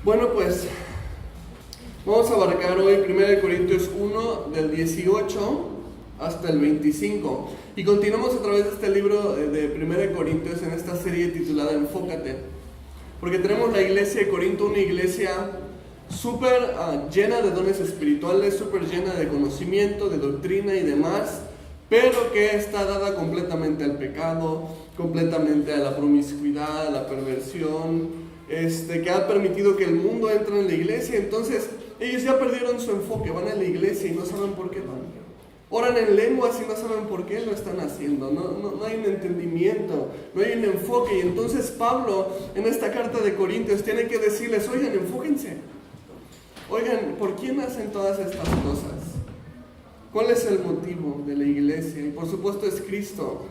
Bueno, pues vamos a abarcar hoy 1 Corintios 1 del 18 hasta el 25 y continuamos a través de este libro de 1 Corintios en esta serie titulada Enfócate, porque tenemos la iglesia de Corinto, una iglesia súper llena de dones espirituales, súper llena de conocimiento, de doctrina y demás, pero que está dada completamente al pecado, completamente a la promiscuidad, a la perversión, que ha permitido que el mundo entre en la iglesia. Entonces ellos ya perdieron su enfoque, van a la iglesia y no saben por qué van. Oran en lenguas y no saben por qué lo están haciendo, no hay un entendimiento, no hay un enfoque. Y entonces Pablo en esta carta de Corintios tiene que decirles: oigan, enfóquense, oigan, ¿por quién hacen todas estas cosas? ¿Cuál es el motivo de la iglesia? Y por supuesto es Cristo.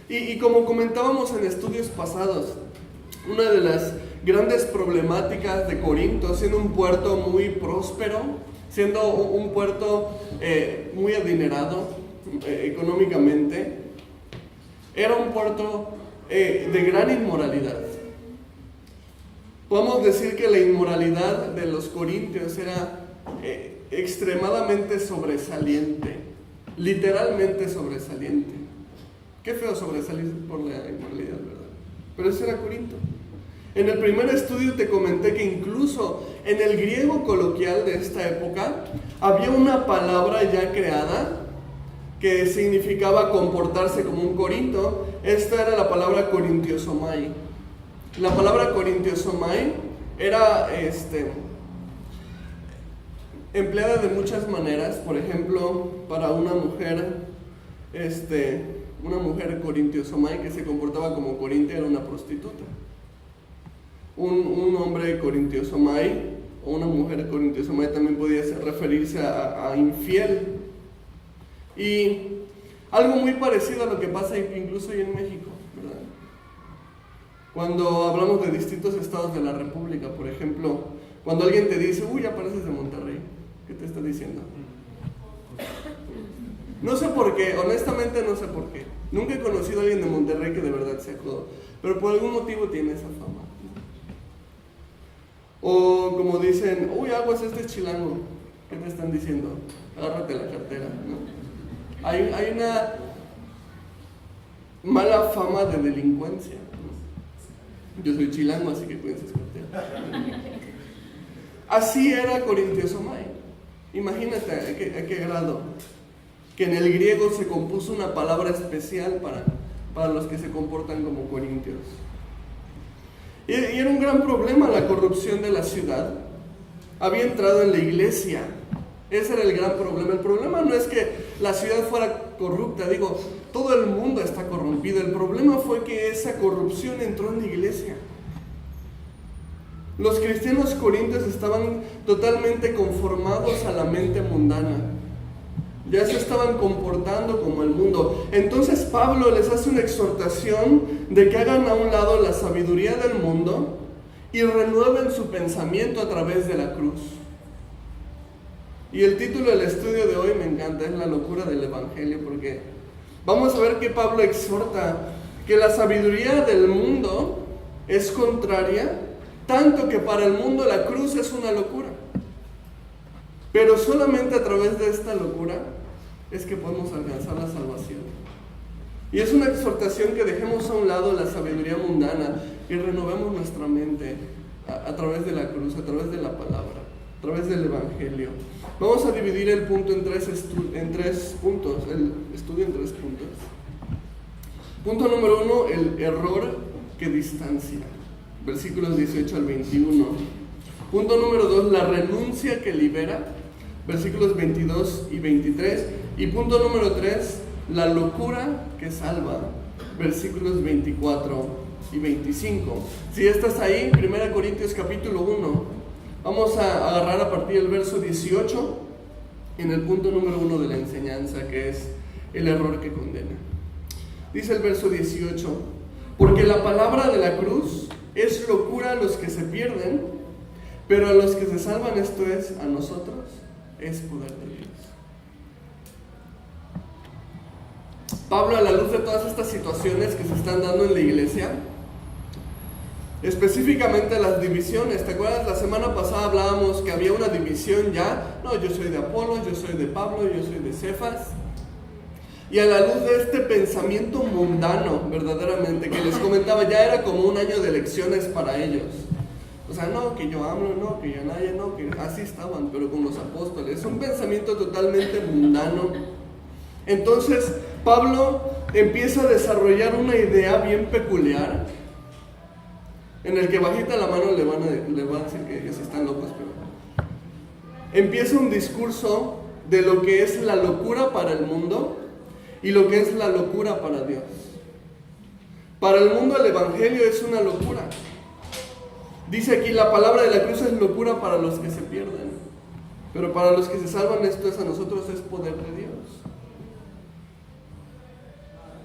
Y como comentábamos en estudios pasados, una de las grandes problemáticas de Corinto, siendo un puerto muy próspero, siendo un puerto muy adinerado económicamente, era un puerto de gran inmoralidad. Podemos decir que la inmoralidad de los corintios era extremadamente sobresaliente, literalmente sobresaliente. Qué feo sobresalir por la inmoralidad, ¿verdad? Pero eso era Corinto. En el primer estudio te comenté que incluso en el griego coloquial de esta época había una palabra ya creada que significaba comportarse como un corinto. Esta era la palabra korintiosomai. La palabra korintiosomai era empleada de muchas maneras. Por ejemplo, para una mujer korintiosomai que se comportaba como corintia era una prostituta. Un hombre korintiosomai o una mujer korintiosomai también podía referirse a infiel. Y algo muy parecido a lo que pasa incluso hoy en México, ¿verdad? Cuando hablamos de distintos estados de la República, por ejemplo, cuando alguien te dice: uy, ya pareces de Monterrey, ¿qué te está diciendo? No sé por qué, honestamente no sé por qué. Nunca he conocido a alguien de Monterrey que de verdad sea codo, pero por algún motivo tiene esa fama. O como dicen: uy, aguas, este es chilango. ¿Qué te están diciendo? Agárrate la cartera, ¿no? Hay una mala fama de delincuencia, ¿no? Yo soy chilango, así que cuídense su cartera. Así era korintiosomai. Imagínate a qué grado, que en el griego se compuso una palabra especial para los que se comportan como corintios. Y era un gran problema la corrupción de la ciudad. Había entrado en la iglesia. Ese era el gran problema. El problema no es que la ciudad fuera corrupta, todo el mundo está corrompido. El problema fue que esa corrupción entró en la iglesia. Los cristianos corintios estaban totalmente conformados a la mente mundana. Ya se estaban comportando como el mundo. Entonces Pablo les hace una exhortación de que hagan a un lado la sabiduría del mundo y renueven su pensamiento a través de la cruz. Y el título del estudio de hoy me encanta, es la locura del evangelio, porque vamos a ver que Pablo exhorta que la sabiduría del mundo es contraria, tanto que para el mundo la cruz es una locura. Pero solamente a través de esta locura es que podemos alcanzar la salvación. Y es una exhortación que dejemos a un lado la sabiduría mundana y renovemos nuestra mente a través de la cruz, a través de la palabra, a través del evangelio. Vamos a dividir el punto en tres puntos, el estudio en 3 puntos. Punto número 1, el error que distancia, versículos 18 al 21. Punto número 2, la renuncia que libera, versículos 22 y 23. Y punto número 3, la locura que salva, versículos 24 y 25. Si estás ahí, 1 Corintios capítulo 1, vamos a agarrar a partir del verso 18 en el punto número 1 de la enseñanza, que es el error que condena. Dice el verso 18: porque la palabra de la cruz es locura a los que se pierden, pero a los que se salvan, esto es, a nosotros, es poder de Dios. Pablo, a la luz de todas estas situaciones que se están dando en la iglesia, Específicamente las divisiones. ¿Te acuerdas? La semana pasada hablábamos que había una división ya. No, yo soy de Apolo, yo soy de Pablo, yo soy de Cefas. Y a la luz de este pensamiento mundano, verdaderamente, que les comentaba, ya era como un año de elecciones para ellos. O sea, no, que yo hablo, no, que yo nadie, no, que así estaban, pero con los apóstoles. Es un pensamiento totalmente mundano. Entonces, Pablo empieza a desarrollar una idea bien peculiar, en el que bajita la mano le van a decir que sí están locos, pero empieza un discurso de lo que es la locura para el mundo y lo que es la locura para Dios. Para el mundo el evangelio es una locura. Dice aquí, la palabra de la cruz es locura para los que se pierden, pero para los que se salvan, esto es a nosotros, es poder de Dios.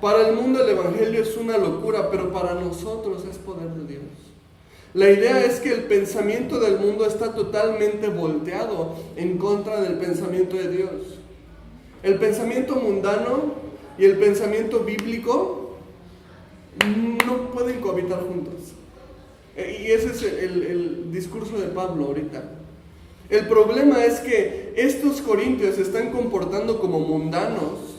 Para el mundo el evangelio es una locura, pero para nosotros es poder de Dios. La idea es que el pensamiento del mundo está totalmente volteado en contra del pensamiento de Dios. El pensamiento mundano y el pensamiento bíblico no pueden cohabitar juntos. Y ese es el discurso de Pablo ahorita. El problema es que estos corintios se están comportando como mundanos.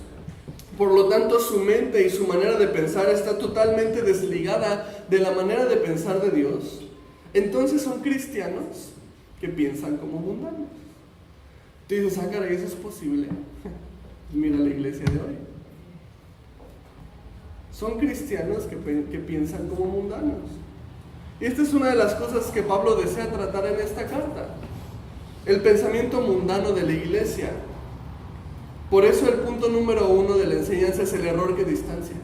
Por lo tanto, su mente y su manera de pensar está totalmente desligada de la manera de pensar de Dios. Entonces son cristianos que piensan como mundanos. Tú dices, caray, ¿eso es posible? Mira la iglesia de hoy. Son cristianos que piensan como mundanos. Y esta es una de las cosas que Pablo desea tratar en esta carta. El pensamiento mundano de la iglesia. Por eso el punto número 1 de la enseñanza es el error que distancia.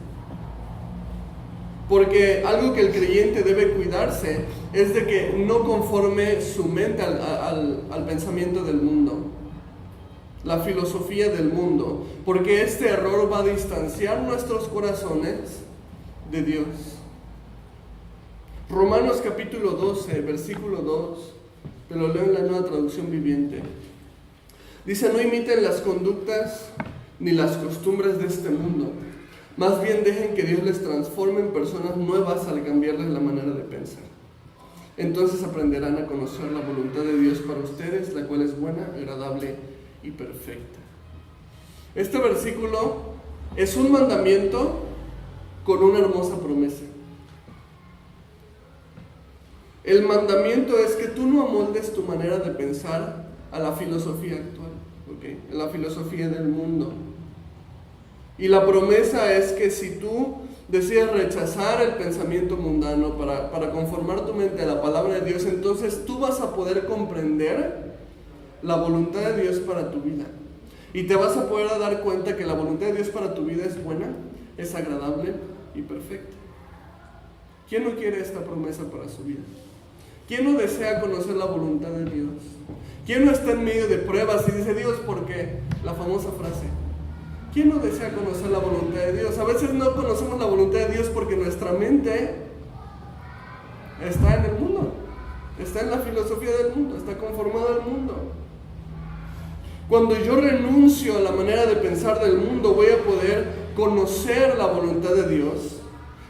Porque algo que el creyente debe cuidarse es de que no conforme su mente al pensamiento del mundo, la filosofía del mundo, porque este error va a distanciar nuestros corazones de Dios. Romanos capítulo 12, versículo 2, te lo leo en la Nueva Traducción Viviente. Dice, no imiten las conductas ni las costumbres de este mundo. Más bien dejen que Dios les transforme en personas nuevas al cambiarles la manera de pensar. Entonces aprenderán a conocer la voluntad de Dios para ustedes, la cual es buena, agradable y perfecta. Este versículo es un mandamiento con una hermosa promesa. El mandamiento es que tú no amoldes tu manera de pensar a la filosofía actual, ¿okay? A la filosofía del mundo. Y la promesa es que si tú decides rechazar el pensamiento mundano para conformar tu mente a la palabra de Dios, entonces tú vas a poder comprender la voluntad de Dios para tu vida. Y te vas a poder dar cuenta que la voluntad de Dios para tu vida es buena, es agradable y perfecta. ¿Quién no quiere esta promesa para su vida? ¿Quién no desea conocer la voluntad de Dios? ¿Quién no está en medio de pruebas y dice, Dios, ¿por qué? La famosa frase. ¿Quién no desea conocer la voluntad de Dios? A veces no conocemos la voluntad de Dios porque nuestra mente está en el mundo, está en la filosofía del mundo, está conformada al mundo. Cuando yo renuncio a la manera de pensar del mundo, voy a poder conocer la voluntad de Dios,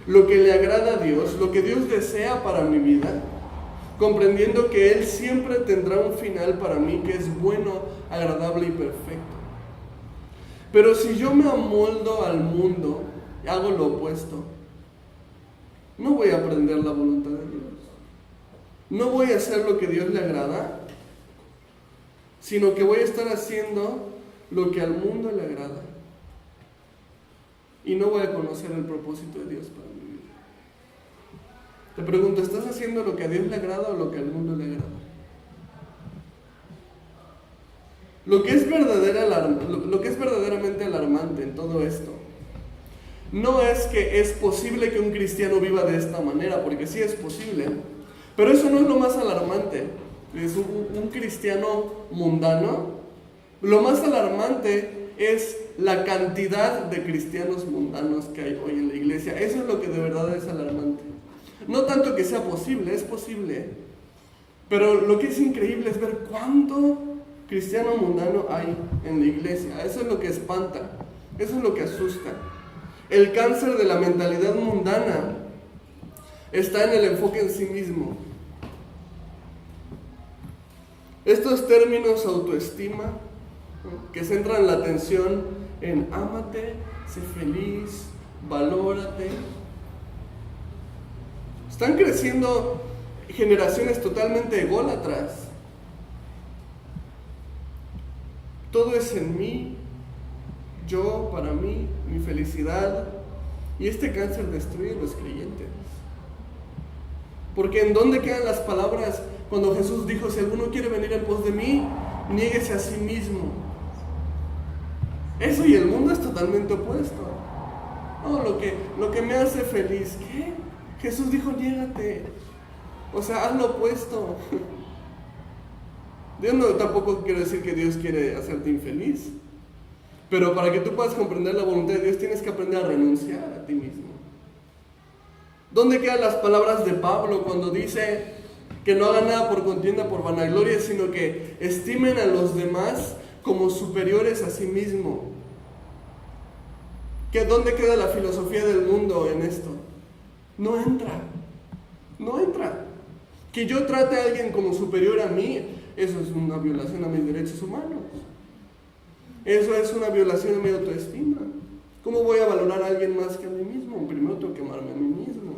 lo que le agrada a Dios, lo que Dios desea para mi vida, comprendiendo que Él siempre tendrá un final para mí que es bueno, agradable y perfecto. Pero si yo me amoldo al mundo y hago lo opuesto, no voy a aprender la voluntad de Dios. No voy a hacer lo que a Dios le agrada, sino que voy a estar haciendo lo que al mundo le agrada. Y no voy a conocer el propósito de Dios para mi vida. Te pregunto, ¿estás haciendo lo que a Dios le agrada o lo que al mundo le agrada? Lo que es verdaderamente alarmante en todo esto no es que es posible que un cristiano viva de esta manera, porque sí es posible, pero eso no es lo más alarmante. Es un cristiano mundano. Lo más alarmante es la cantidad de cristianos mundanos que hay hoy en la iglesia. Eso es lo que de verdad es alarmante. No tanto que sea posible, es posible, pero lo que es increíble es ver cuánto cristiano mundano hay en la iglesia. Eso es lo que espanta, eso es lo que asusta. El cáncer de la mentalidad mundana está en el enfoque en sí mismo. Estos términos autoestima, ¿no?, que centran la atención en ámate, sé feliz, valórate, están creciendo generaciones totalmente ególatras. Todo es en mí, yo, para mí, mi felicidad. Y este cáncer destruye a los creyentes. Porque ¿en dónde quedan las palabras cuando Jesús dijo: si alguno quiere venir en pos de mí, niéguese a sí mismo? Eso y el mundo es totalmente opuesto. No, lo que me hace feliz. ¿Qué? Jesús dijo: niégate. O sea, haz lo opuesto. Dios no, tampoco quiero decir que Dios quiere hacerte infeliz. Pero para que tú puedas comprender la voluntad de Dios, tienes que aprender a renunciar a ti mismo. ¿Dónde quedan las palabras de Pablo cuando dice que no hagan nada por contienda, por vanagloria, sino que estimen a los demás como superiores a sí mismo? ¿Dónde queda la filosofía del mundo en esto? No entra. Que yo trate a alguien como superior a mí, eso es una violación a mis derechos humanos. Eso es una violación a mi autoestima. ¿Cómo voy a valorar a alguien más que a mí mismo? Primero tengo que amarme a mí mismo.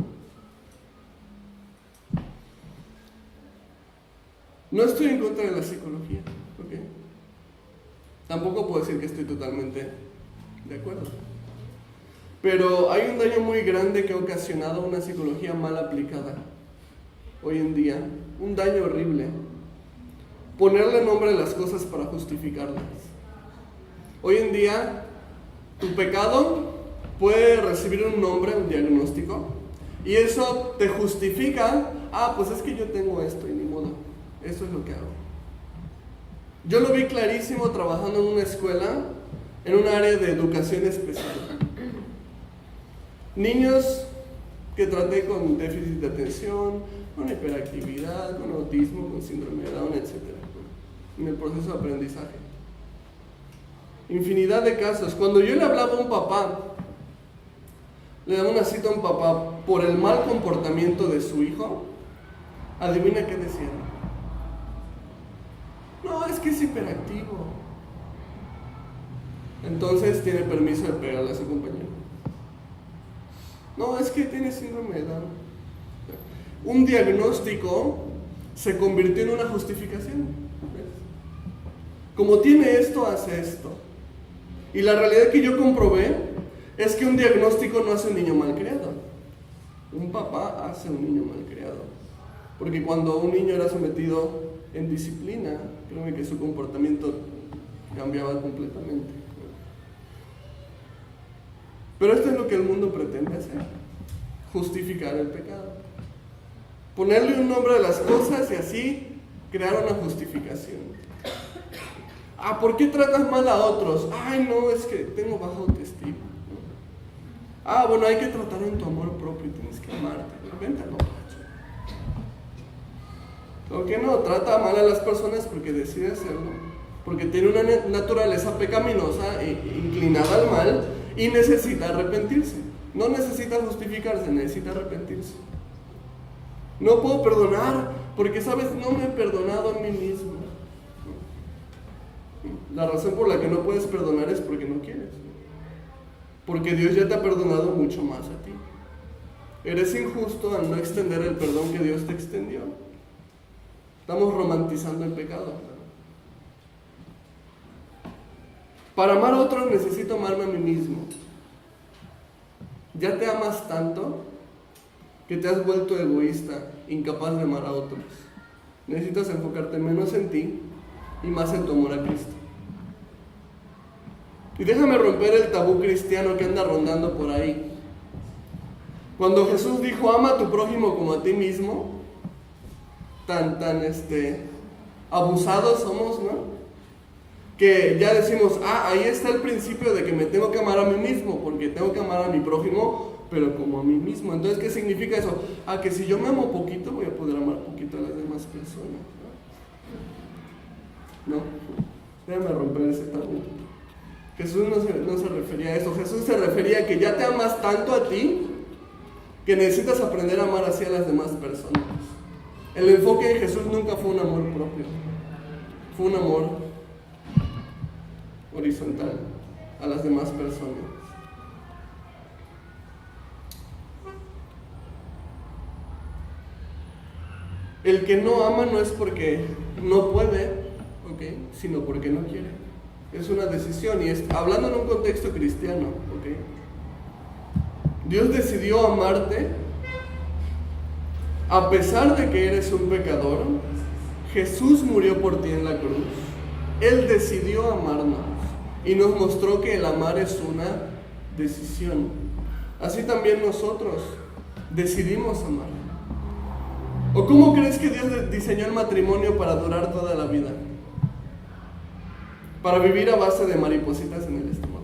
No estoy en contra de la psicología, ¿ok? Tampoco puedo decir que estoy totalmente de acuerdo. Pero hay un daño muy grande que ha ocasionado una psicología mal aplicada hoy en día. Un daño horrible. Ponerle nombre a las cosas para justificarlas. Hoy en día, tu pecado puede recibir un nombre, un diagnóstico, y eso te justifica: pues es que yo tengo esto y ni modo, eso es lo que hago. Yo lo vi clarísimo trabajando en una escuela, en un área de educación especial. Niños que traté con déficit de atención, con hiperactividad, con autismo, con síndrome de Down, etc. En el proceso de aprendizaje. Infinidad de casos. Cuando yo le hablaba a un papá, le daba una cita a un papá por el mal comportamiento de su hijo, adivina qué decía. No, es que es hiperactivo. Entonces tiene permiso de pegarle a su compañero. No, es que tiene síndrome de Down. Un diagnóstico se convirtió en una justificación. ¿Ves? Como tiene esto, hace esto. Y la realidad que yo comprobé es que un diagnóstico no hace un niño malcriado. Un papá hace un niño malcriado. Porque cuando un niño era sometido en disciplina, créeme que su comportamiento cambiaba completamente. Pero esto es lo que el mundo pretende hacer: justificar el pecado. Ponerle un nombre a las cosas y así crear una justificación. ¿Por qué tratas mal a otros? No, es que tengo baja autoestima. Bueno, hay que tratar en tu amor propio, tienes que amarte. Vente a lo macho. ¿Por qué no? Trata mal a las personas porque decide hacerlo. Porque tiene una naturaleza pecaminosa e inclinada al mal y necesita arrepentirse. No necesita justificarse, necesita arrepentirse. No puedo perdonar porque, ¿sabes? No me he perdonado a mí mismo. La razón por la que no puedes perdonar es porque no quieres. Porque Dios ya te ha perdonado mucho más a ti. Eres injusto al no extender el perdón que Dios te extendió. Estamos romantizando el pecado. Para amar a otros necesito amarme a mí mismo. Ya te amas tanto que te has vuelto egoísta, incapaz de amar a otros. Necesitas enfocarte menos en ti y más en tu amor a Cristo. Y déjame romper el tabú cristiano que anda rondando por ahí. Cuando Jesús dijo: ama a tu prójimo como a ti mismo, tan abusados somos, ¿no? Que ya decimos: ahí está el principio de que me tengo que amar a mí mismo, porque tengo que amar a mi prójimo, pero como a mí mismo. Entonces, ¿qué significa eso? Que si yo me amo poquito, voy a poder amar poquito a las demás personas, ¿no? Déjame romper ese tabú. Jesús no se refería a eso. Jesús se refería a que ya te amas tanto a ti que necesitas aprender a amar así a las demás personas. El enfoque de Jesús nunca fue un amor propio, fue un amor horizontal a las demás personas. El que no ama no es porque no puede, ¿okay?, sino porque no quiere. Es una decisión, y hablando en un contexto cristiano, ¿okay? Dios decidió amarte a pesar de que eres un pecador. Jesús murió por ti en la cruz. Él decidió amarnos y nos mostró que el amar es una decisión. Así también nosotros decidimos amar. ¿O cómo crees que Dios diseñó el matrimonio para durar toda la vida? Para vivir a base de maripositas en el estómago.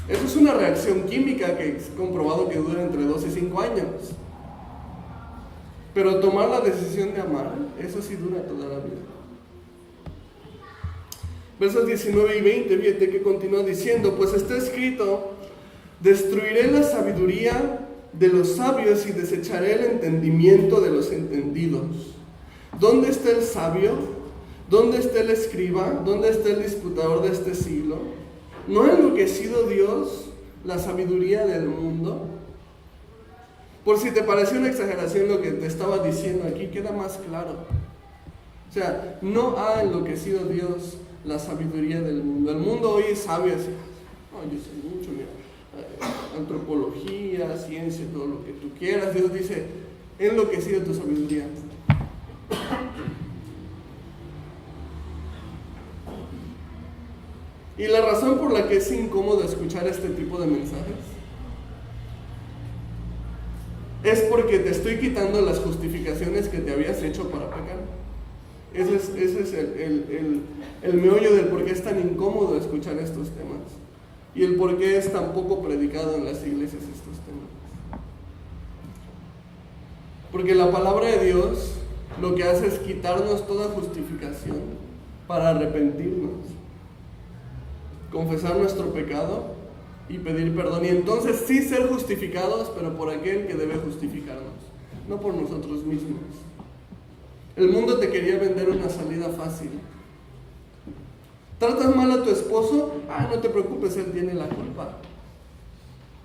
Eso es una reacción química que es comprobado que dura entre 2 y 5 años. Pero tomar la decisión de amar, eso sí dura toda la vida. Versos 19 y 20, fíjate que continúa diciendo: pues está escrito, destruiré la sabiduría de los sabios y desecharé el entendimiento de los entendidos. ¿Dónde está el sabio? ¿Dónde está el escriba? ¿Dónde está el disputador de este siglo? ¿No ha enloquecido Dios la sabiduría del mundo? Por si te pareció una exageración lo que te estaba diciendo aquí, queda más claro. O sea, no ha enloquecido Dios la sabiduría del mundo. El mundo hoy es sabio, así, yo sé mucho, mira, antropología, ciencia, todo lo que tú quieras. Dios dice, he enloquecido tu sabiduría. Y la razón por la que es incómodo escuchar este tipo de mensajes es porque te estoy quitando las justificaciones que te habías hecho para pecar. Ese es el meollo del por qué es tan incómodo escuchar estos temas y el por qué es tan poco predicado en las iglesias estos temas. Porque la palabra de Dios lo que hace es quitarnos toda justificación para arrepentirnos, confesar nuestro pecado y pedir perdón, y entonces sí ser justificados, pero por aquel que debe justificarnos, no por nosotros mismos. El mundo te quería vender una salida fácil. ¿Tratas mal a tu esposo? No te preocupes, él tiene la culpa.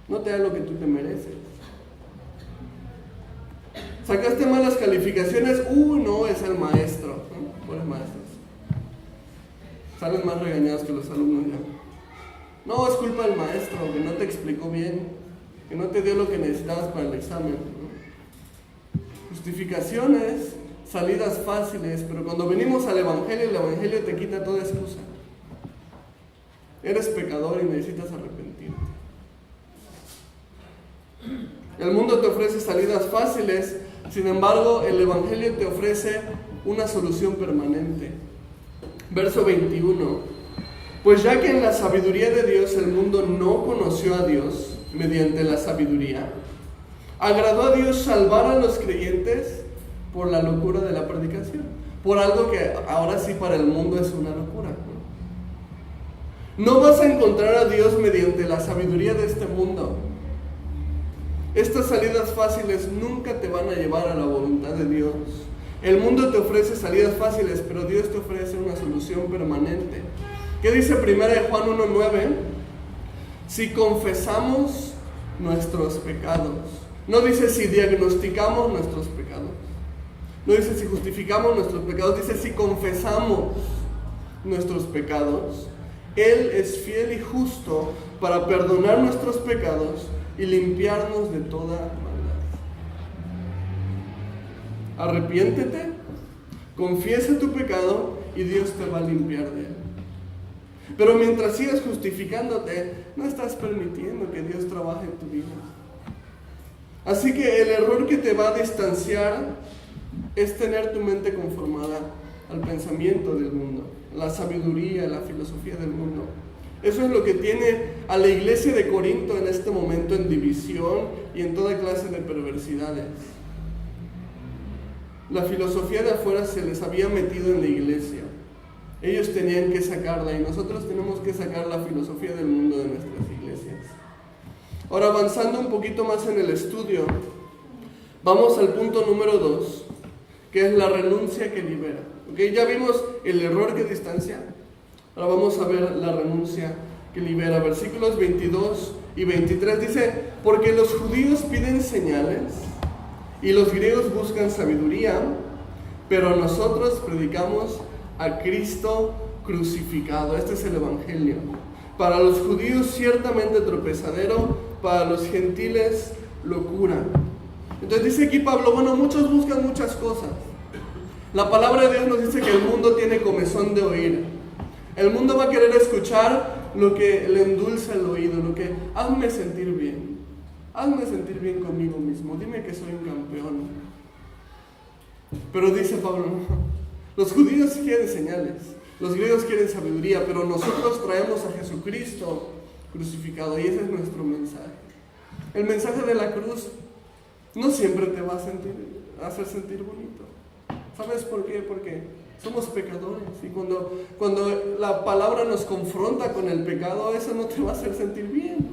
No te da lo que tú te mereces. ¿Sacaste malas calificaciones? No, es el maestro. Pobres maestros. Salen más regañados que los alumnos ya. No, es culpa del maestro, que no te explicó bien, que no te dio lo que necesitabas para el examen. Justificaciones, salidas fáciles, pero cuando venimos al Evangelio, el Evangelio te quita toda excusa. Eres pecador y necesitas arrepentirte. El mundo te ofrece salidas fáciles, sin embargo, el Evangelio te ofrece una solución permanente. Verso 21. Pues ya que en la sabiduría de Dios el mundo no conoció a Dios mediante la sabiduría, agradó a Dios salvar a los creyentes por la locura de la predicación, por algo que ahora sí para el mundo es una locura. No vas a encontrar a Dios mediante la sabiduría de este mundo. Estas salidas fáciles nunca te van a llevar a la voluntad de Dios. El mundo te ofrece salidas fáciles, pero Dios te ofrece una solución permanente. ¿Qué dice 1 Juan 1:9? Si confesamos nuestros pecados. No dice si diagnosticamos nuestros pecados. No dice si justificamos nuestros pecados. Dice si confesamos nuestros pecados. Él es fiel y justo para perdonar nuestros pecados y limpiarnos de toda maldad. Arrepiéntete, confiesa tu pecado y Dios te va a limpiar de él. Pero mientras sigas justificándote, no estás permitiendo que Dios trabaje en tu vida. Así que el error que te va a distanciar es tener tu mente conformada al pensamiento del mundo, la sabiduría, la filosofía del mundo. Eso es lo que tiene a la iglesia de Corinto en este momento en división y en toda clase de perversidades. La filosofía de afuera se les había metido en la iglesia. Ellos tenían que sacarla y nosotros tenemos que sacar la filosofía del mundo de nuestras iglesias. Ahora, avanzando un poquito más en el estudio, vamos al punto número 2, que es la renuncia que libera. ¿Okay? Ya vimos el error que distancia. Ahora vamos a ver la renuncia que libera. Versículos 22 y 23 dice: porque los judíos piden señales y los griegos buscan sabiduría, pero nosotros predicamos a Cristo crucificado. Este es el Evangelio. Para los judíos ciertamente tropezadero, para los gentiles locura. Entonces dice aquí Pablo, bueno, muchos buscan muchas cosas. La palabra de Dios nos dice que el mundo tiene comezón de oír. El mundo va a querer escuchar lo que le endulza el oído, lo que hazme sentir bien. Hazme sentir bien conmigo mismo. Dime que soy un campeón. Pero dice Pablo, no. Los judíos quieren señales, los griegos quieren sabiduría, pero nosotros traemos a Jesucristo crucificado y ese es nuestro mensaje. El mensaje de la cruz no siempre te va a hacer sentir bonito. ¿Sabes por qué? Porque somos pecadores y cuando la palabra nos confronta con el pecado, eso no te va a hacer sentir bien.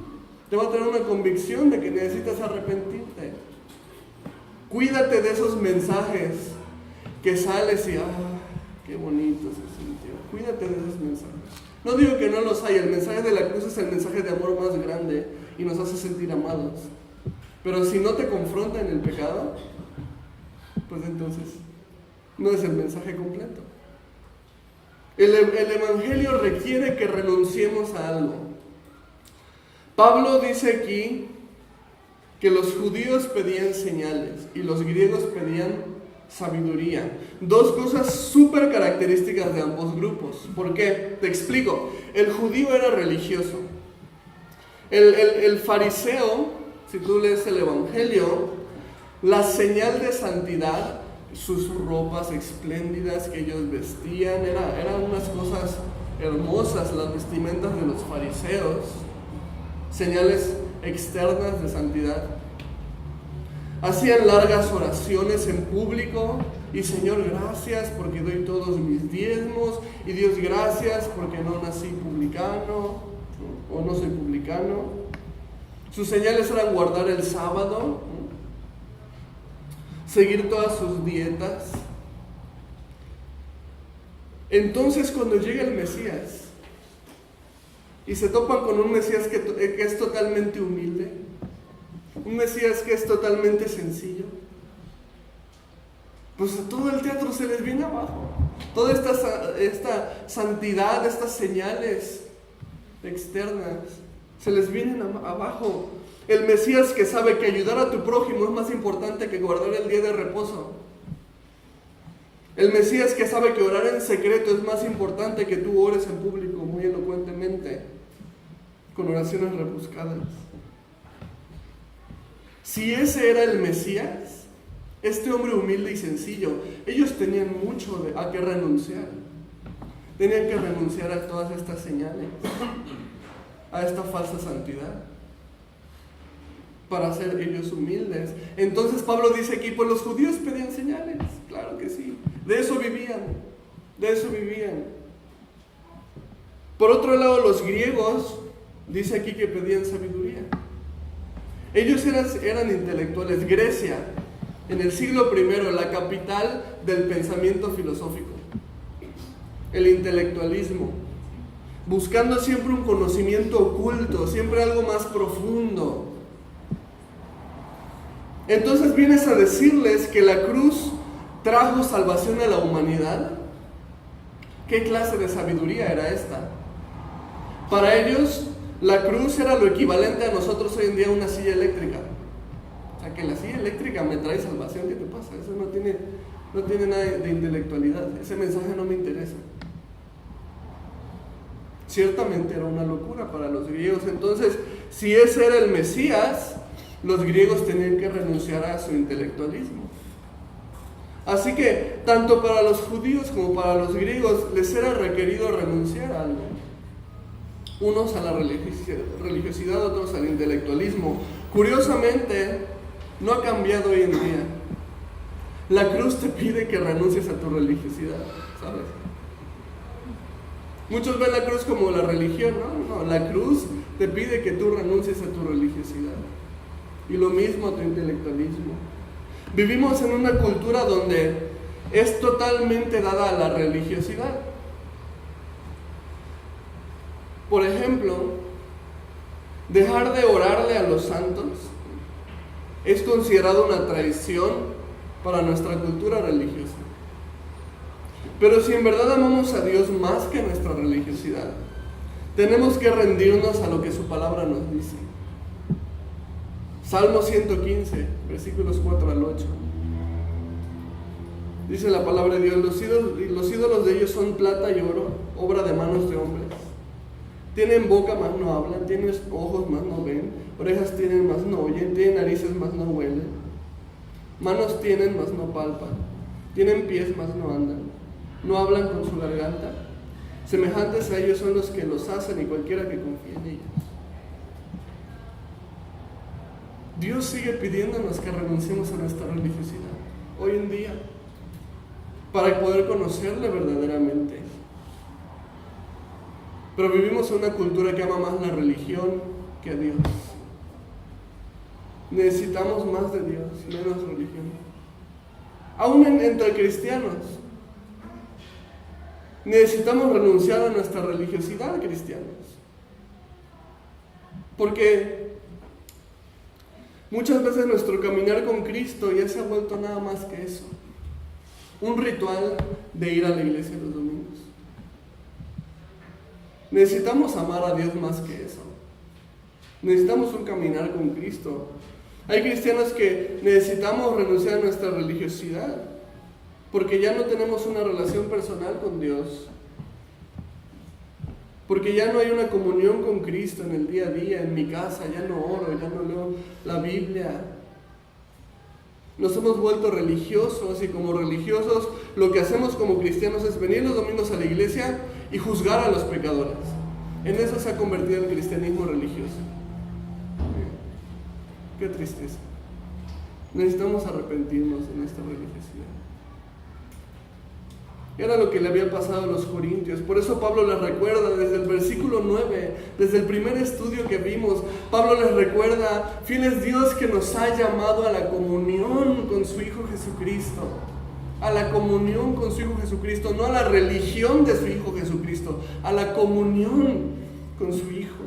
Te va a tener una convicción de que necesitas arrepentirte. Cuídate de esos mensajes que sales y qué bonito se sintió. Cuídate de esos mensajes. No digo que no los hay. El mensaje de la cruz es el mensaje de amor más grande y nos hace sentir amados. Pero si no te confronta en el pecado, pues entonces no es el mensaje completo. El Evangelio requiere que renunciemos a algo. Pablo dice aquí que los judíos pedían señales y los griegos pedían sabiduría. Dos cosas súper características de ambos grupos. ¿Por qué? Te explico. El judío era religioso. El fariseo, si tú lees el Evangelio, la señal de santidad, sus ropas espléndidas que ellos vestían, eran unas cosas hermosas, las vestimentas de los fariseos, señales externas de santidad. Hacían largas oraciones en público y Señor, gracias porque doy todos mis diezmos, y Dios, gracias porque no nací publicano o no soy publicano. Sus señales eran guardar el sábado, seguir todas sus dietas. Entonces cuando llega el Mesías y se topan con un Mesías que es totalmente humilde, un Mesías que es totalmente sencillo, pues todo el teatro se les viene abajo. Toda esta santidad, estas señales externas se les vienen abajo. El Mesías que sabe que ayudar a tu prójimo es más importante que guardar el día de reposo. El Mesías que sabe que orar en secreto es más importante que tú ores en público muy elocuentemente, con oraciones rebuscadas. Si ese era el Mesías, este hombre humilde y sencillo, ellos tenían mucho a qué renunciar. Tenían que renunciar a todas estas señales, a esta falsa santidad, para ser ellos humildes. Entonces Pablo dice aquí, pues los judíos pedían señales, claro que sí, de eso vivían. Por otro lado, los griegos, dice aquí que pedían sabiduría. Ellos eran intelectuales. Grecia, en el siglo I, la capital del pensamiento filosófico, el intelectualismo, buscando siempre un conocimiento oculto, siempre algo más profundo. Entonces vienes a decirles que la cruz trajo salvación a la humanidad. ¿Qué clase de sabiduría era esta? Para ellos, la cruz era lo equivalente a nosotros hoy en día a una silla eléctrica. O sea, que la silla eléctrica me trae salvación, ¿qué te pasa? Eso no tiene nada de intelectualidad. Ese mensaje no me interesa. Ciertamente era una locura para los griegos. Entonces, si ese era el Mesías, los griegos tenían que renunciar a su intelectualismo. Así que, tanto para los judíos como para los griegos, les era requerido renunciar a algo. Unos a la religiosidad, otros al intelectualismo. Curiosamente, no ha cambiado hoy en día. La cruz te pide que renuncies a tu religiosidad, ¿sabes? Muchos ven la cruz como la religión, no, la cruz te pide que tú renuncies a tu religiosidad. Y lo mismo a tu intelectualismo. Vivimos en una cultura donde es totalmente dada a la religiosidad. Por ejemplo, dejar de orarle a los santos es considerado una traición para nuestra cultura religiosa. Pero si en verdad amamos a Dios más que nuestra religiosidad, tenemos que rendirnos a lo que su palabra nos dice. Salmo 115, versículos 4 al 8. Dice la palabra de Dios: los ídolos de ellos son plata y oro, obra de manos de hombres. Tienen boca, mas no hablan; tienen ojos, mas no ven; orejas tienen, mas no oyen; tienen narices, mas no huelen; manos tienen, mas no palpan; tienen pies, mas no andan; no hablan con su garganta. Semejantes a ellos son los que los hacen, y cualquiera que confíe en ellos. Dios sigue pidiéndonos que renunciemos a nuestra religiosidad hoy en día para poder conocerle verdaderamente. Pero vivimos en una cultura que ama más la religión que a Dios. Necesitamos más de Dios, menos religión. Aún entre cristianos, necesitamos renunciar a nuestra religiosidad, cristianos. Porque muchas veces nuestro caminar con Cristo ya se ha vuelto nada más que eso. Un ritual de ir a la iglesia los domingos. Necesitamos amar a Dios más que eso. Necesitamos un caminar con Cristo. Hay cristianos que necesitamos renunciar a nuestra religiosidad porque ya no tenemos una relación personal con Dios. Porque ya no hay una comunión con Cristo en el día a día, en mi casa. Ya no oro, ya no leo la Biblia. Nos hemos vuelto religiosos, y como religiosos lo que hacemos como cristianos es venir los domingos a la iglesia y juzgar a los pecadores. En eso se ha convertido el cristianismo religioso. Qué tristeza. Necesitamos arrepentirnos de nuestra religiosidad. Era lo que le había pasado a los corintios. Por eso Pablo les recuerda desde el versículo 9, desde el primer estudio que vimos, Pablo les recuerda: fiel es Dios que nos ha llamado a la comunión con su Hijo Jesucristo. A la comunión con su Hijo Jesucristo, no a la religión de su Hijo Jesucristo, a la comunión con su Hijo.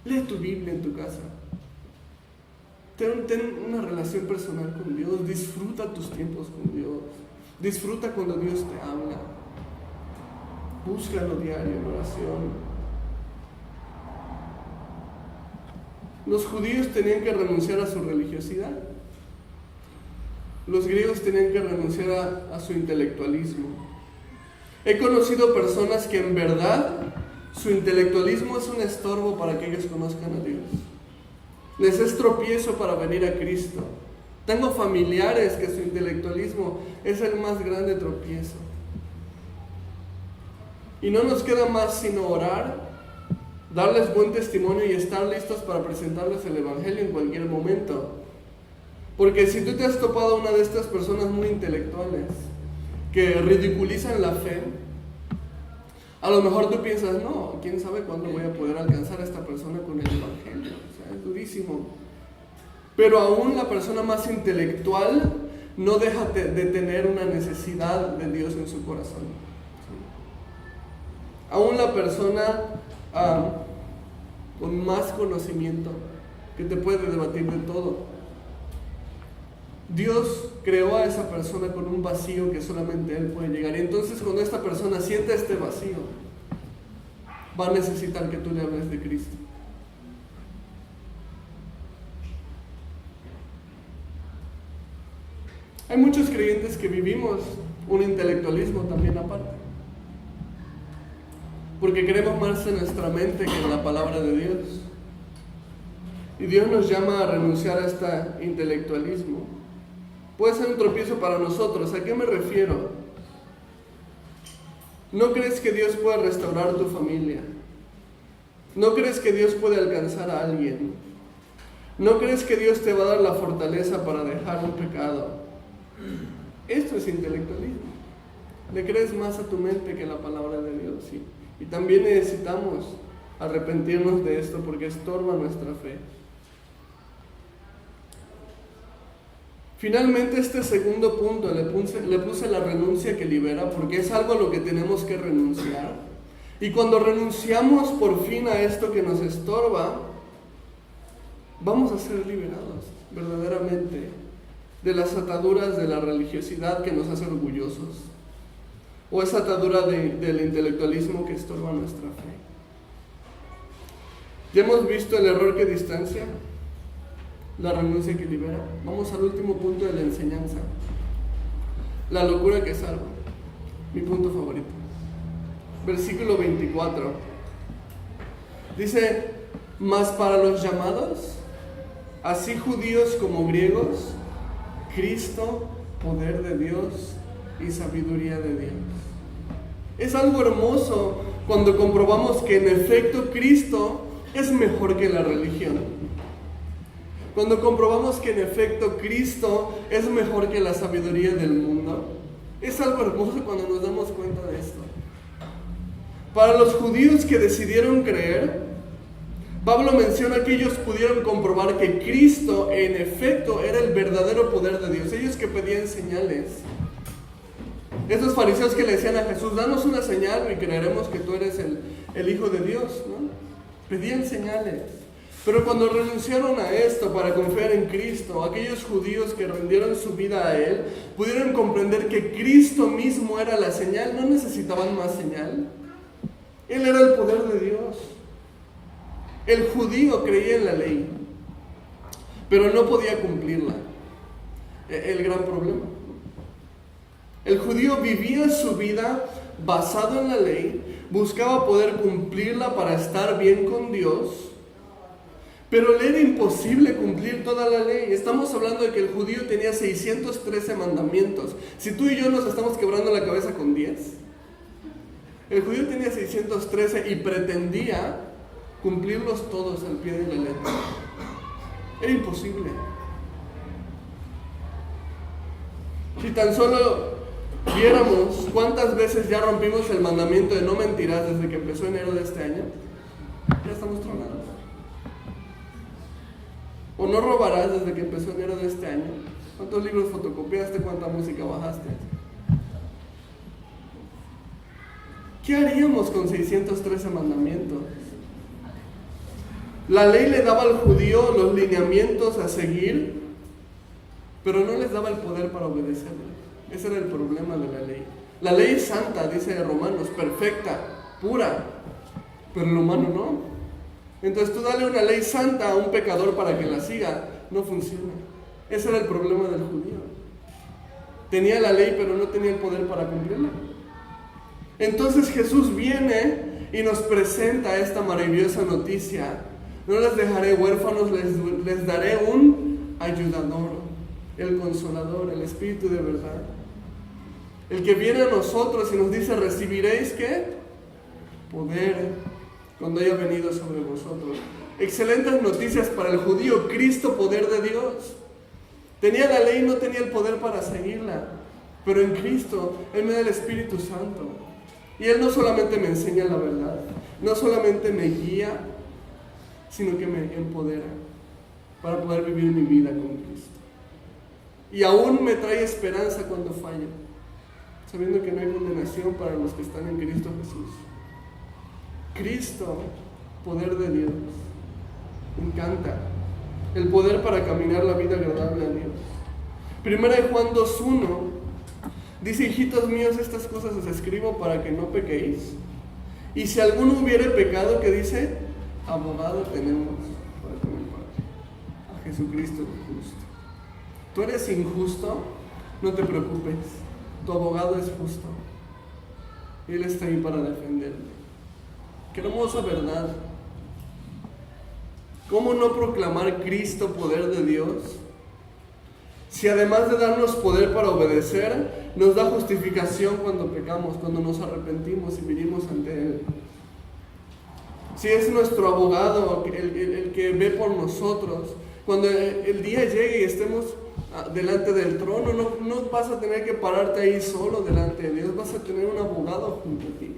Lee tu Biblia en tu casa. Ten una relación personal con Dios. Disfruta tus tiempos con Dios. Disfruta cuando Dios te habla. Búscalo diario en oración. Los judíos tenían que renunciar a su religiosidad. Los griegos tenían que renunciar a su intelectualismo. He conocido personas que en verdad su intelectualismo es un estorbo para que ellos conozcan a Dios. Les es tropiezo para venir a Cristo. Tengo familiares que su intelectualismo es el más grande tropiezo. Y no nos queda más sino orar, darles buen testimonio y estar listos para presentarles el Evangelio en cualquier momento. Porque si tú te has topado a una de estas personas muy intelectuales que ridiculizan la fe, a lo mejor tú piensas: no, quién sabe cuándo voy a poder alcanzar a esta persona con el Evangelio. O sea, es durísimo. Pero aún la persona más intelectual no deja de tener una necesidad de Dios en su corazón. Aún la persona con más conocimiento, que te puede debatir de todo, Dios creó a esa persona con un vacío que solamente Él puede llegar. Y entonces cuando esta persona siente este vacío, va a necesitar que tú le hables de Cristo. Hay muchos creyentes que vivimos un intelectualismo también aparte, porque queremos más en nuestra mente que en la palabra de Dios. Y Dios nos llama a renunciar a este intelectualismo. Puede ser un tropiezo para nosotros. ¿A qué me refiero? ¿No crees que Dios puede restaurar tu familia? ¿No crees que Dios puede alcanzar a alguien? ¿No crees que Dios te va a dar la fortaleza para dejar un pecado? Esto es intelectualismo. Le crees más a tu mente que a la palabra de Dios, ¿sí? Y también necesitamos arrepentirnos de esto porque estorba nuestra fe. Finalmente, este segundo punto le puse la renuncia que libera, porque es algo a lo que tenemos que renunciar. Y cuando renunciamos por fin a esto que nos estorba, vamos a ser liberados verdaderamente de las ataduras de la religiosidad que nos hace orgullosos, o esa atadura del intelectualismo que estorba nuestra fe. ¿Ya hemos visto el error que distancia? La renuncia que libera. Vamos al último punto de la enseñanza. La locura que salva. Mi punto favorito. Versículo 24. Dice: mas para los llamados, así judíos como griegos, Cristo, poder de Dios y sabiduría de Dios. Es algo hermoso cuando comprobamos que en efecto Cristo es mejor que la religión. Cuando comprobamos que en efecto Cristo es mejor que la sabiduría del mundo. Es algo hermoso cuando nos damos cuenta de esto. Para los judíos que decidieron creer, Pablo menciona que ellos pudieron comprobar que Cristo en efecto era el verdadero poder de Dios. Ellos que pedían señales. Esos fariseos que le decían a Jesús: danos una señal y creeremos que tú eres el Hijo de Dios, ¿no? Pedían señales. Pero cuando renunciaron a esto para confiar en Cristo, aquellos judíos que rindieron su vida a Él, pudieron comprender que Cristo mismo era la señal, no necesitaban más señal. Él era el poder de Dios. El judío creía en la ley, pero no podía cumplirla. El gran problema. El judío vivía su vida basado en la ley, buscaba poder cumplirla para estar bien con Dios, pero le era imposible cumplir toda la ley. Estamos hablando de que el judío tenía 613 mandamientos. Si tú y yo nos estamos quebrando la cabeza con 10, el judío tenía 613 y pretendía cumplirlos todos al pie de la letra. Era imposible. Si tan solo viéramos cuántas veces ya rompimos el mandamiento de no mentirás desde que empezó enero de este año, ya estamos tronados. O no robarás desde que empezó enero de este año. ¿Cuántos libros fotocopiaste? ¿Cuánta música bajaste? ¿Qué haríamos con 613 mandamientos? La ley le daba al judío los lineamientos a seguir, pero no les daba el poder para obedecerle. Ese era el problema de la ley. La ley es santa, dice Romanos, perfecta, pura, pero el humano no. Entonces tú dale una ley santa a un pecador para que la siga, no funciona. Ese era el problema del judío. Tenía la ley, pero no tenía el poder para cumplirla. Entonces Jesús viene y nos presenta esta maravillosa noticia: no les dejaré huérfanos, les daré un ayudador, el Consolador, el Espíritu de verdad. El que viene a nosotros y nos dice: recibiréis ¿qué? Poder cuando haya venido sobre vosotros. Excelentes noticias para el judío. Cristo, poder de Dios. Tenía la ley, no tenía el poder para seguirla, pero en Cristo Él me da el Espíritu Santo. Y Él no solamente me enseña la verdad, no solamente me guía, sino que me empodera para poder vivir mi vida con Cristo. Y aún me trae esperanza cuando fallo, sabiendo que no hay condenación para los que están en Cristo Jesús. Cristo, poder de Dios, me encanta. El poder para caminar la vida agradable a Dios. Primera de Juan 2:1 dice: hijitos míos, estas cosas os escribo para que no pequéis. Y si alguno hubiere pecado, ¿qué dice? Abogado tenemos para con el Padre, a Jesucristo el justo. ¿Tú eres injusto? No te preocupes, tu abogado es justo. Él está ahí para defenderte. Qué hermosa verdad. ¿Cómo no proclamar Cristo, poder de Dios? Si además de darnos poder para obedecer, nos da justificación cuando pecamos, cuando nos arrepentimos y vinimos ante Él. Si es nuestro abogado, el que ve por nosotros, cuando el día llegue y estemos delante del trono, no vas a tener que pararte ahí solo delante de Dios, vas a tener un abogado junto a ti.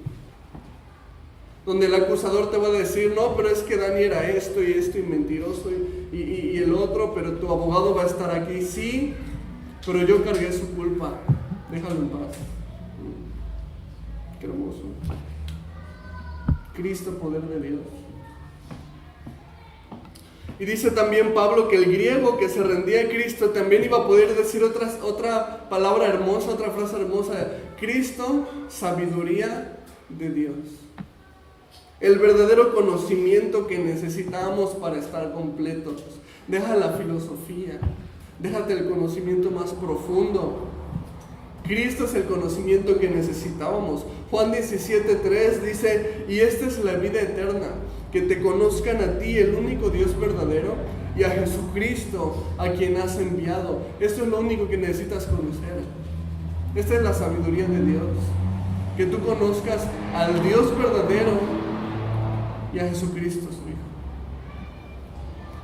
donde el acusador te va a decir, no, pero es que Dani era esto y mentiroso y el otro, pero tu abogado va a estar aquí, sí, pero yo cargué su culpa, déjalo en paz. Qué hermoso. Cristo, poder de Dios. Y dice también Pablo que el griego que se rendía a Cristo también iba a poder decir otra palabra hermosa, otra frase hermosa. Cristo, sabiduría de Dios. El verdadero conocimiento que necesitamos para estar completos. Deja la filosofía, déjate el conocimiento más profundo. Cristo es el conocimiento que necesitábamos. Juan 17:3 dice, y esta es la vida eterna, que te conozcan a ti, el único Dios verdadero, y a Jesucristo, a quien has enviado. Esto es lo único que necesitas conocer. Esta es la sabiduría de Dios, que tú conozcas al Dios verdadero y a Jesucristo, su Hijo.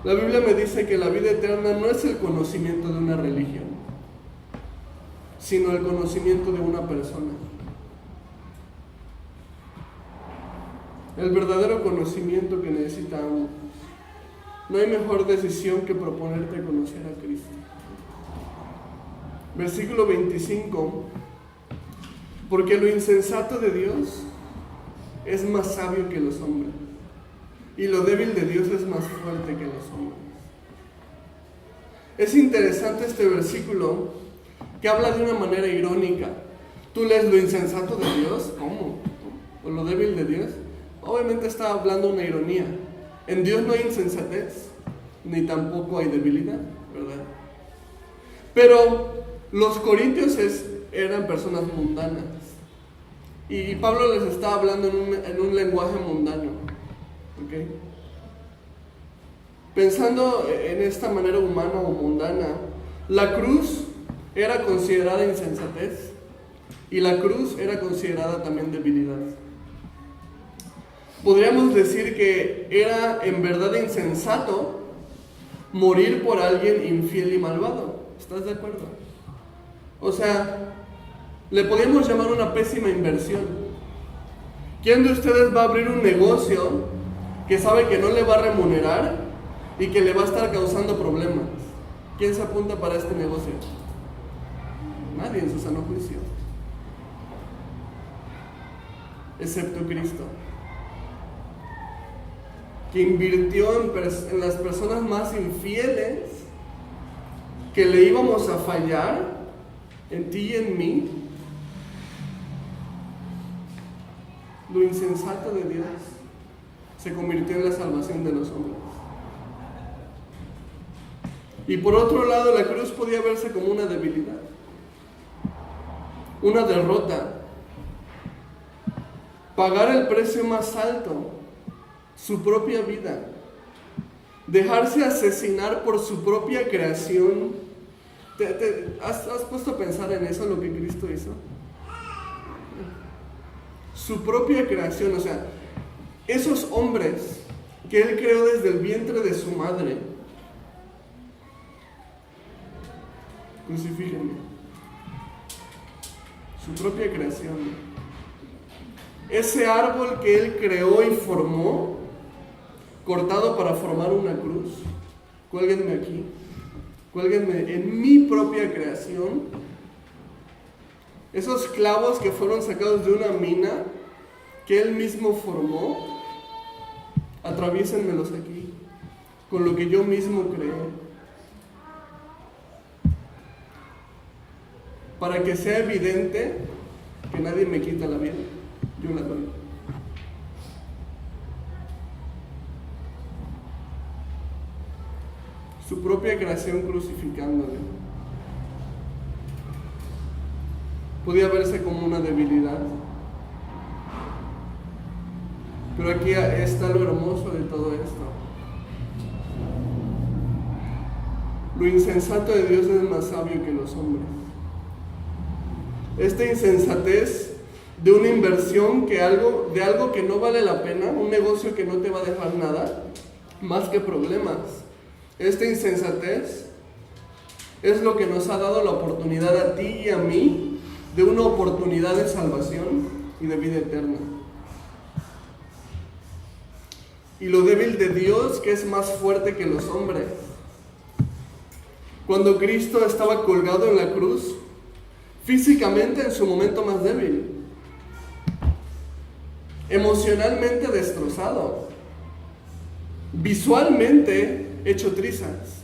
La Biblia me dice que la vida eterna no es el conocimiento de una religión, sino el conocimiento de una persona. El verdadero conocimiento que necesitamos. No hay mejor decisión que proponerte conocer a Cristo. Versículo 25. Porque lo insensato de Dios es más sabio que los hombres, y lo débil de Dios es más fuerte que los hombres. Es interesante este versículo que habla de una manera irónica. Tú lees lo insensato de Dios, ¿cómo? ¿O lo débil de Dios? Obviamente está hablando una ironía. En Dios no hay insensatez, ni tampoco hay debilidad, ¿verdad? Pero los corintios eran personas mundanas. Y Pablo les está hablando en un lenguaje mundano. ¿Okay? Pensando en esta manera humana o mundana, la cruz era considerada insensatez y la cruz era considerada también debilidad. Podríamos decir que era en verdad insensato morir por alguien infiel y malvado. ¿Estás de acuerdo? O sea, le podríamos llamar una pésima inversión. ¿Quién de ustedes va a abrir un negocio que sabe que no le va a remunerar y que le va a estar causando problemas? ¿Quién se apunta para este negocio? Nadie en su sano juicio, excepto Cristo, que invirtió en las personas más infieles, que le íbamos a fallar, en ti y en mí. Lo insensato de Dios se convirtió en la salvación de los hombres. Y por otro lado, la cruz podía verse como una debilidad, una derrota. Pagar el precio más alto, su propia vida, dejarse asesinar por su propia creación. ¿Has puesto a pensar en eso, lo que Cristo hizo? Su propia creación, o sea, esos hombres que Él creó desde el vientre de su madre. Crucifíquenme. Su propia creación. Ese árbol que Él creó y formó, cortado para formar una cruz. Cuélguenme aquí. Cuélguenme en mi propia creación. Esos clavos que fueron sacados de una mina que Él mismo formó, atraviésenmelos aquí, con lo que yo mismo creé, para que sea evidente que nadie me quita la vida, yo la doy. Su propia creación crucificándole. Podía verse como una debilidad. Pero aquí está lo hermoso de todo esto. Lo insensato de Dios es más sabio que los hombres. Esta insensatez de una inversión de algo que no vale la pena, un negocio que no te va a dejar nada, más que problemas. Esta insensatez es lo que nos ha dado la oportunidad a ti y a mí de una oportunidad de salvación y de vida eterna. y lo débil de Dios, que es más fuerte que los hombres. Cuando Cristo estaba colgado en la cruz, físicamente en su momento más débil, emocionalmente destrozado, visualmente hecho trizas,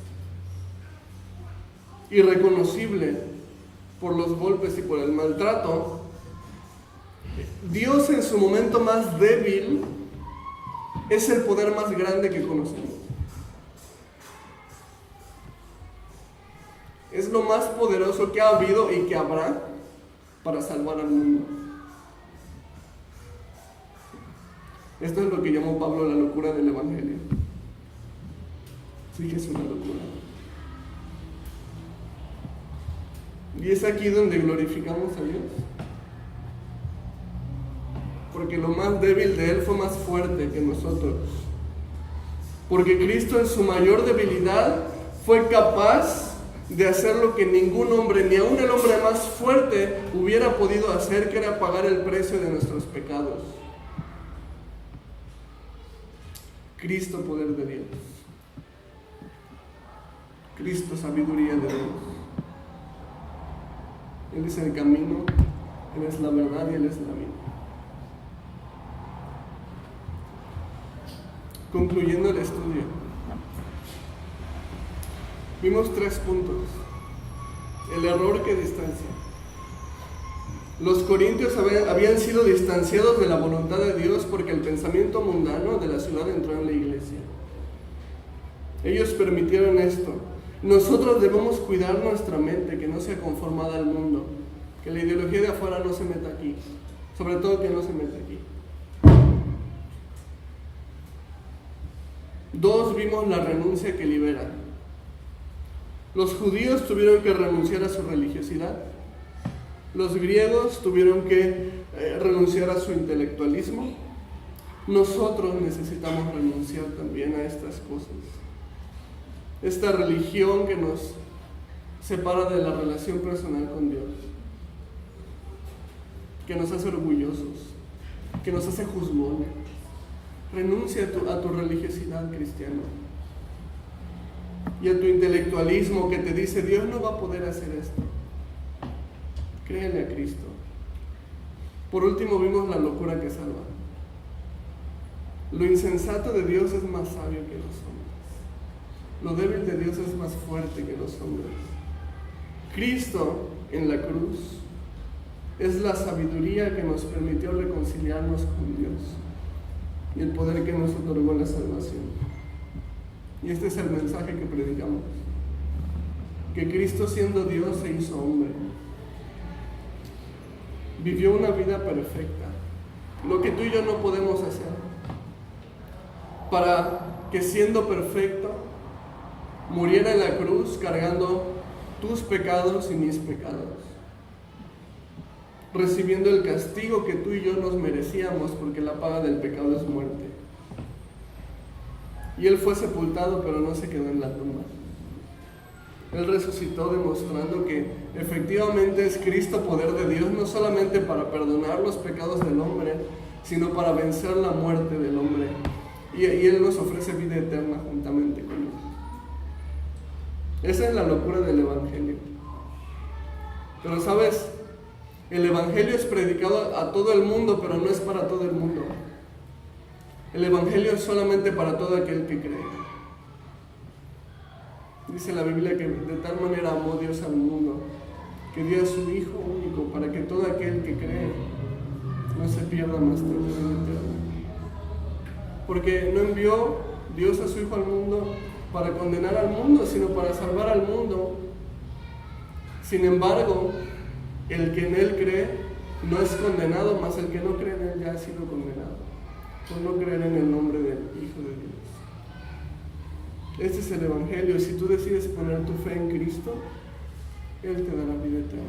irreconocible por los golpes y por el maltrato, Dios en su momento más débil es el poder más grande que conocemos. Es lo más poderoso que ha habido y que habrá para salvar al mundo. Esto es lo que llamó Pablo la locura del Evangelio. Sí que es una locura. Y es aquí donde glorificamos a Dios. Porque lo más débil de Él fue más fuerte que nosotros. Porque Cristo en su mayor debilidad fue capaz de hacer lo que ningún hombre, ni aun el hombre más fuerte, hubiera podido hacer, que era pagar el precio de nuestros pecados. Cristo, poder de Dios. Cristo, sabiduría de Dios. Él es el camino, Él es la verdad y Él es la vida. Concluyendo el estudio, vimos 3 puntos. El error que distancia. Los corintios habían sido distanciados de la voluntad de Dios porque el pensamiento mundano de la ciudad entró en la iglesia. Ellos permitieron esto. Nosotros debemos cuidar nuestra mente, que no sea conformada al mundo, que la ideología de afuera no se meta aquí, sobre todo que no se meta aquí. 2, vimos la renuncia que libera. Los judíos tuvieron que renunciar a su religiosidad. Los griegos tuvieron que renunciar a su intelectualismo. Nosotros necesitamos renunciar también a estas cosas. Esta religión que nos separa de la relación personal con Dios, que nos hace orgullosos, que nos hace juzgones. Renuncia a tu religiosidad, cristiano, y a tu intelectualismo que te dice Dios no va a poder hacer esto. Créele a Cristo. Por último, vimos la locura que salva. Lo insensato de Dios es más sabio que los hombres. Lo débil de Dios es más fuerte que los hombres. Cristo en la cruz es la sabiduría que nos permitió reconciliarnos con Dios y el poder que nos otorgó la salvación. Y este es el mensaje que predicamos: que Cristo, siendo Dios, se hizo hombre, vivió una vida perfecta, lo que tú y yo no podemos hacer, para que, siendo perfecto, muriera en la cruz cargando tus pecados y mis pecados, recibiendo el castigo que tú y yo nos merecíamos, porque la paga del pecado es muerte. Y Él fue sepultado, pero no se quedó en la tumba. Él resucitó, demostrando que efectivamente es Cristo poder de Dios, no solamente para perdonar los pecados del hombre, sino para vencer la muerte del hombre. Y Él nos ofrece vida eterna juntamente con Él. Esa es la locura del Evangelio. Pero sabes, el Evangelio es predicado a todo el mundo, pero no es para todo el mundo. El Evangelio es solamente para todo aquel que cree. Dice la Biblia que de tal manera amó Dios al mundo, que dio a su Hijo único, para que todo aquel que cree no se pierda, más tener vida eterna. Porque no envió Dios a su Hijo al mundo para condenar al mundo, sino para salvar al mundo. Sin embargo, el que en Él cree no es condenado, mas el que no cree en Él ya ha sido condenado, por no creer en el nombre del Hijo de Dios. Este es el Evangelio. Si tú decides poner tu fe en Cristo, Él te dará vida eterna.